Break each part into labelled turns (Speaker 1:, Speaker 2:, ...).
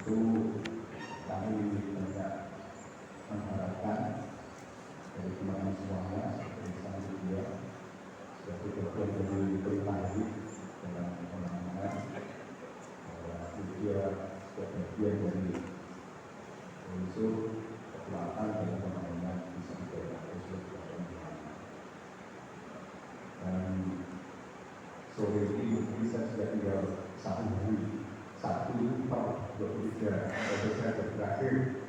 Speaker 1: Tentu kami banyak mengharapkan dari teman-teman semuanya seperti sama dia sebagai bagian dari perintah dalam penanganan dia sebagai bagian dari unsur kekuatan dalam pembangunan bisa dibawa unsur dan sore ini bisa sudah tinggal 1 hari 1/23 saya berakhir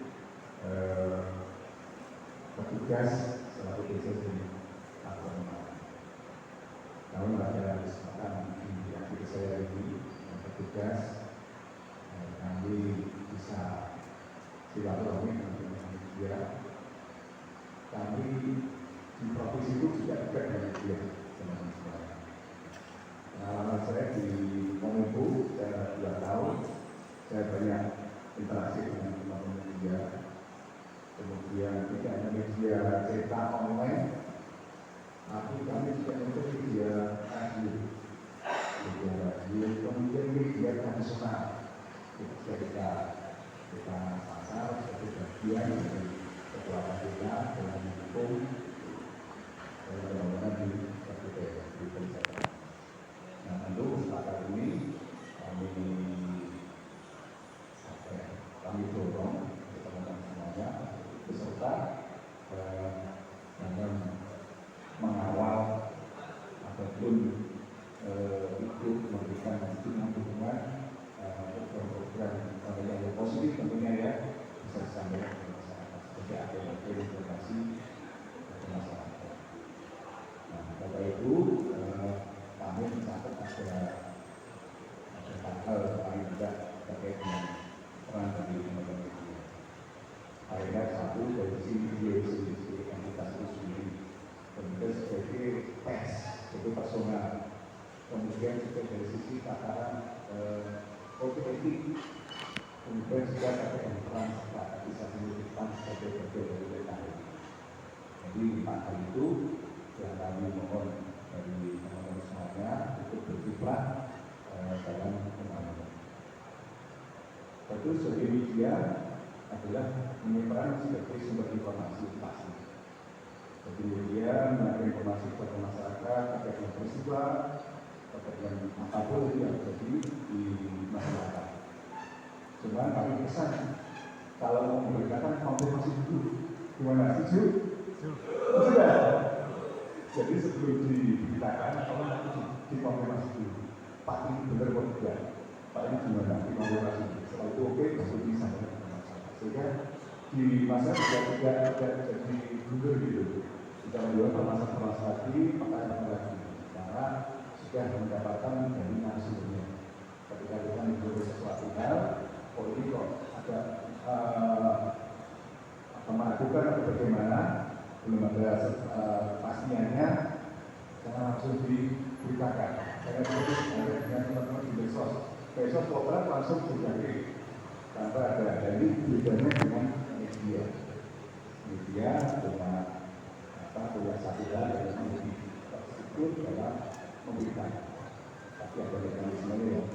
Speaker 1: petugas selalu bisnis di Agama. Namun pada kesempatan di akhir saya ini petugas kami bisa silaturahmi dengan dia. Kami di provinsi itu juga dengan dia teman-teman. Pengalaman saya di Kominfo saya 2 tahun, saya banyak interaksi dengan teman-teman dia. Kemudian tidak hanya media cetak online, tapi kami juga untuk media radio, kemudian media tradisional. Ketika kita pasar sebagai bagian dari kekuatan kita dalam mendukung pembangunan di pariwisata. Nah, tentu kesempatan ini kami dorong teman-teman semuanya beserta dalam mengawal ataupun ikut memberikan dukungan program yang positif tentunya ya bisa disampaikan ke masyarakat sebagai ada informasi ke masyarakat. Nah, Bapak Ibu, kami mencatat ada hal paling tidak terkait dengan peran dari lembaga media. Akhirnya satu dari sisi entitas itu sendiri, kemudian sebagai tes, itu personal, kemudian juga dari sisi tataran kode etik, kemudian juga terkait peran bisa dilakukan sebagai bagian dari PKI. Jadi 4 hal itu yang kami mohon dari teman-teman semuanya untuk berkiprah dalam pembangunan. Tentu sebagai media adalah menyebarkan sebagai sumber informasi pasti. Jadi media memberikan informasi kepada masyarakat terkait dengan peristiwa, terkait dengan apapun yang terjadi di masyarakat. Cuma kami pesan kalau mau memberikan konfirmasi dulu, gimana setuju? Sudah. Jadi sebelum diberitakan atau nanti dikonfirmasi dulu. Pak ini benar atau tidak? Pak ini gimana? Dikonfirmasi. Setelah itu oke, baru disampaikan ke masyarakat. Sehingga di masa tidak jadi gugur gitu. Kita menjual permasalahan lagi, pertanyaan lagi. Karena sudah mendapatkan dari sumbernya. Ketika kita menjual sesuatu hal, oh ini kok ada meragukan atau bagaimana, belum ada pastiannya, jangan langsung diberitakan. Saya terus dengan teman-teman di besok program langsung dijaga tanpa ada ini bedanya dengan media dengan punya satu hal yang lebih tersebut dalam memberikan, tapi ada mekanisme yang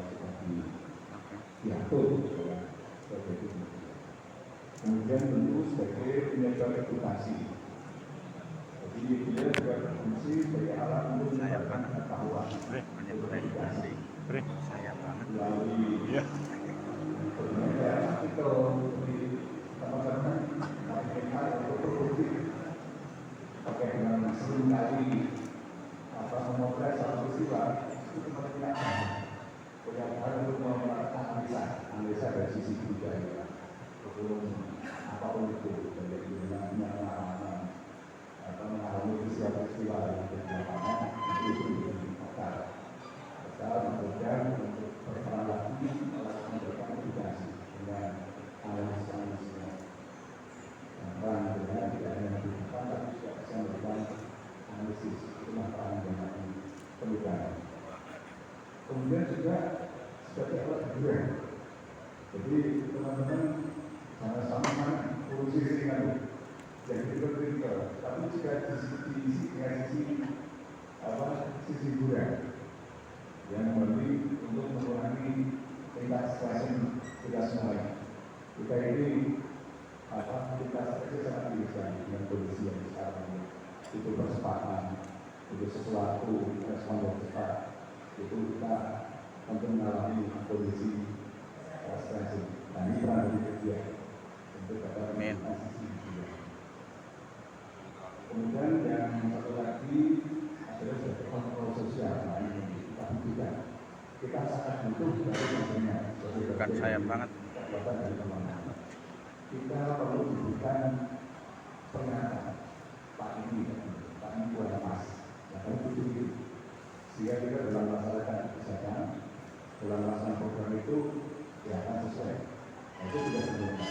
Speaker 1: sudah diatur sebagai itu. Kemudian tentu sebagai penyebar edukasi. Jadi dia juga berfungsi sebagai alat untuk menyebarkan pengetahuan. Edukasi.
Speaker 2: Saya banget.
Speaker 1: Melalui berbagai artikel di teman-teman, untuk produktif. Pakai dengan sering kali memotret satu peristiwa itu pentingnya punya hal untuk melakukan analisa dari sisi budaya. Sebelum apapun itu dari pengalaman atau mengalami peristiwa yang terjadi itu menjadi kemudian untuk berperan lagi memberikan edukasi dengan analisis peran dengan tidak hanya menunjukkan tapi juga bisa memberikan analisis itu peran dengan pendidikan. Kemudian juga sebagai alat hiburan. Jadi teman-teman sama-sama urusi ringan yang kritikal, tapi juga diisi dengan sisi hiburan yang memberi untuk mengurangi tingkat stressing kita semuanya. Kita ini kita sangat bisa dengan kondisi yang sekarang ini. Itu percepatan, itu sesuatu respon yang cepat, itu kita tentu mengalami kondisi stressing. Nah ini peran dari kerja untuk dapat transisi. Kemudian yang satu lagi adalah sebagai kontrol sosial. Nah ini kita butuhkan. Kita sangat butuh dari pemerintah.
Speaker 2: Bukan saya banget.
Speaker 1: Kita perlu diberikan pernyataan Pak ini buat Mas. Nah kalau begitu, sehingga kita dalam melaksanakan kebijakan, dalam melaksanakan program itu ya akan sesuai. Nah, itu sudah sebenarnya.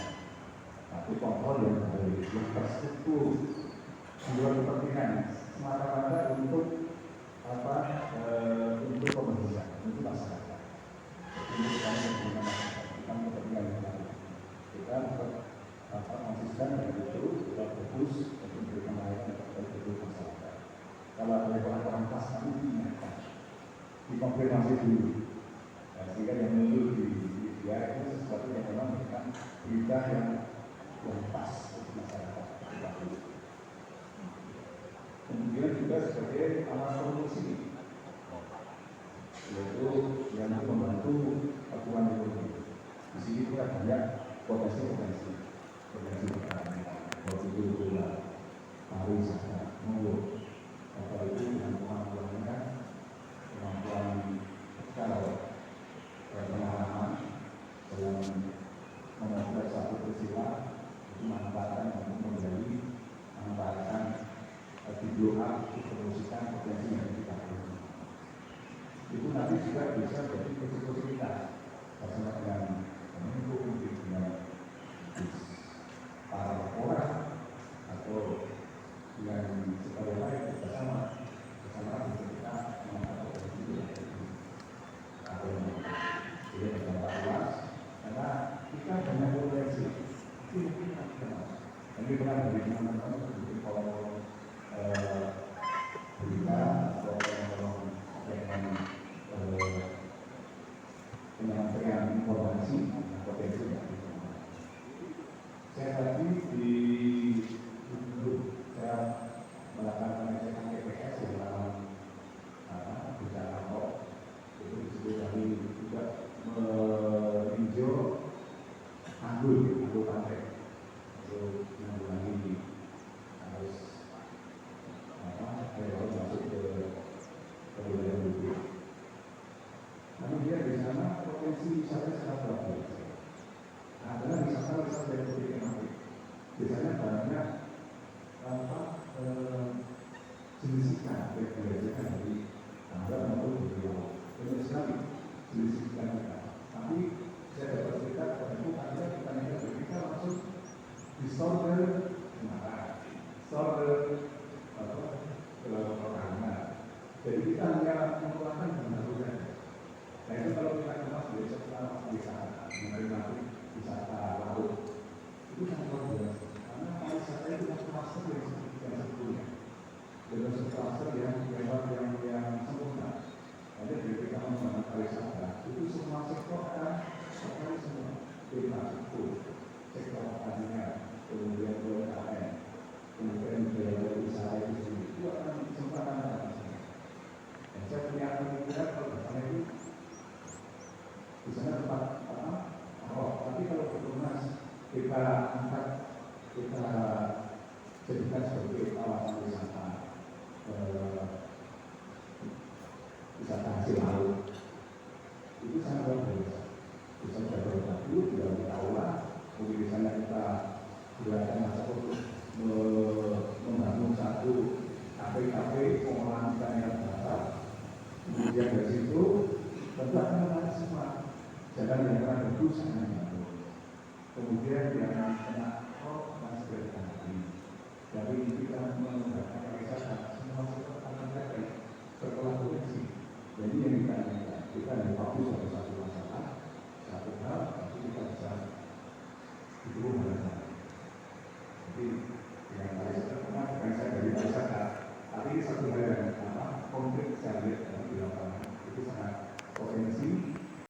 Speaker 1: Tapi kontrol yang baik, yang terstruktur, sebuah kepentingan semata-mata untuk untuk pemerintah, untuk masyarakat. Ini kami menggunakan masyarakat, kita kepentingan yang baik. Kita konsisten dengan itu, kita fokus untuk memberikan layanan kepada seluruh masyarakat. Kalau ada orang-orang pas kami diingatkan, dikonfirmasi dulu, sehingga yang muncul di media itu sesuatu yang memang memberikan berita yang pas untuk masyarakat. Kemudian juga sebagai alat promosi, yaitu yang membantu pertumbuhan ekonomi. Di sini kita banyak potensi pertanian, hortikultura, pariwisata, monggo. Apa itu dengan kemampuan pengalaman dalam mengatur satu peristiwa, itu manfaatkan untuk manfaatkan di blow-up, dipromosikan potensi yang kita punya. Itu nanti juga bisa jadi kursi kita bersama dengan mendukung dengan para orang atau yang sebagai lain bersama untuk kita mengangkat potensi itu. Atau ini adalah luas karena kita banyak potensi. Itu mungkin ini pernah dari teman-teman mungkin kalau berita atau penyampaian informasi potensi yang saya tadi di saya melakukan pengecekan TPS yang dalam bicara kok itu disebut kami juga meninjau tanggul pantai untuk mengulangi harus masuk ke wilayah publik. Kemudian di sana potensi wisata sangat bagus. Adalah wisata yang publik yang baik. Biasanya banyak jenis ikan yang dihasilkan dari tanggal maupun dari laut. Banyak sekali jenis ikan kita. Tapi saya dapat cerita pada bukannya kita langsung di store ke Semarang, store ke Laut. Jadi kita hanya mengeluarkan bentuk-bentuknya. Nah itu kalau kita kemas biasa wisata, menerima wisata laut, itu sangat luar biasa. Karena wisata itu yang master yang sebelumnya, dengan master yang sempurna. Jadi dari kita menggunakan pariwisata, itu semua sektor akan sektor semua infrastruktur, sektor pertanian, kemudian UMKM, kemudian biaya usaha itu sendiri, itu akan sempurna. Dan saya punya pemikiran kalau misalnya itu di sana tempat tapi kalau berkemas kita angkat, kita jadikan sebagai kawasan wisata hasil laut, itu sangat luar biasa. Bisa kita berbagi di aula, mungkin di sana kita gerakan masa untuk membangun satu kafe pengolahan ikan yang basah. Kemudian dari situ tentu akan menarik semua. Jangan yang kena bagus, jangan yang bagus. Kemudian yang kena masih berhenti. Jadi kita menggunakan pariwisata semua sektor akan terkait berkolaborasi. Jadi yang kita yang bagus harus